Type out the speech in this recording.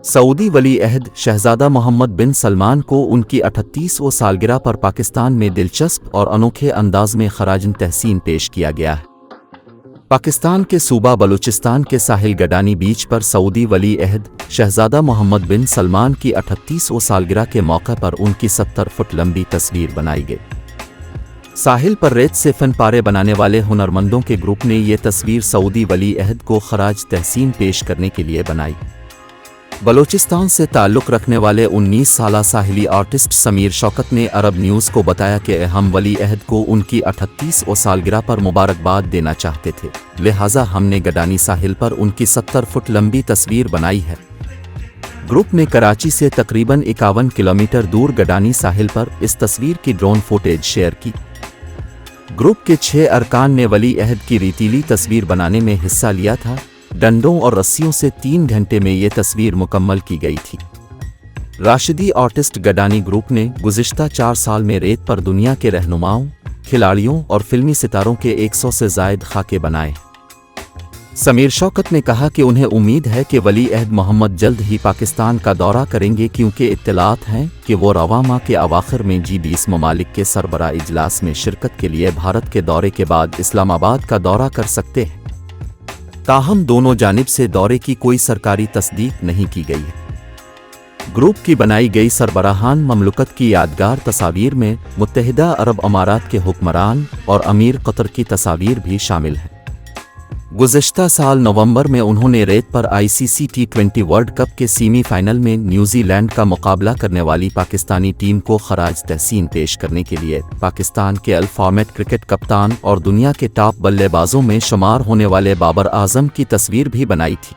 سعودی ولی عہد شہزادہ محمد بن سلمان کو ان کی 38واں سالگرہ پر پاکستان میں دلچسپ اور انوکھے انداز میں خراج تحسین پیش کیا گیا ہے۔ پاکستان کے صوبہ بلوچستان کے ساحل گڈانی بیچ پر سعودی ولی عہد شہزادہ محمد بن سلمان کی 38واں سالگرہ کے موقع پر ان کی 70 فٹ لمبی تصویر بنائی گئی۔ ساحل پر ریت سے فن پارے بنانے والے ہنرمندوں کے گروپ نے یہ تصویر سعودی ولی عہد کو خراج تحسین پیش کرنے کے لیے بنائی۔ بلوچستان سے تعلق رکھنے والے 19 سالہ ساحلی آرٹسٹ سمیر شوکت نے عرب نیوز کو بتایا کہ ہم ولی عہد کو ان کی 38واں سالگرہ پر مبارکباد دینا چاہتے تھے، لہٰذا ہم نے گڈانی ساحل پر ان کی 70 فٹ لمبی تصویر بنائی ہے۔ گروپ نے کراچی سے تقریباً 51 کلومیٹر دور گڈانی ساحل پر اس تصویر کی ڈرون فوٹیج شیئر کی۔ گروپ کے 6 ارکان نے ولی عہد کی ریتیلی تصویر بنانے میں حصہ لیا تھا۔ ڈنڈوں اور رسیوں سے 3 گھنٹے میں یہ تصویر مکمل کی گئی تھی۔ راشدی آرٹسٹ گڈانی گروپ نے گزشتہ 4 سال میں ریت پر دنیا کے رہنماؤں، کھلاڑیوں اور فلمی ستاروں کے 100 سے زائد خاکے بنائے۔ سمیر شوکت نے کہا کہ انہیں امید ہے کہ ولی عہد محمد جلد ہی پاکستان کا دورہ کریں گے، کیونکہ اطلاعات ہیں کہ وہ رواں ماہ کے اواخر میں G20 ممالک کے سربراہ اجلاس میں شرکت کے لیے بھارت کے دورے کے بعد اسلام آباد کا دورہ کر سکتے ہیں۔ تاہم دونوں جانب سے دورے کی کوئی سرکاری تصدیق نہیں کی گئی ہے۔ گروپ کی بنائی گئی سربراہان مملکت کی یادگار تصاویر میں متحدہ عرب امارات کے حکمران اور امیر قطر کی تصاویر بھی شامل ہیں۔ گزشتہ سال نومبر میں انہوں نے ریت پر ICC T20 ورلڈ کپ کے سیمی فائنل میں نیوزی لینڈ کا مقابلہ کرنے والی پاکستانی ٹیم کو خراج تحسین پیش کرنے کے لیے پاکستان کے فارمیٹ کرکٹ کپتان اور دنیا کے ٹاپ بلے بازوں میں شمار ہونے والے بابر اعظم کی تصویر بھی بنائی تھی۔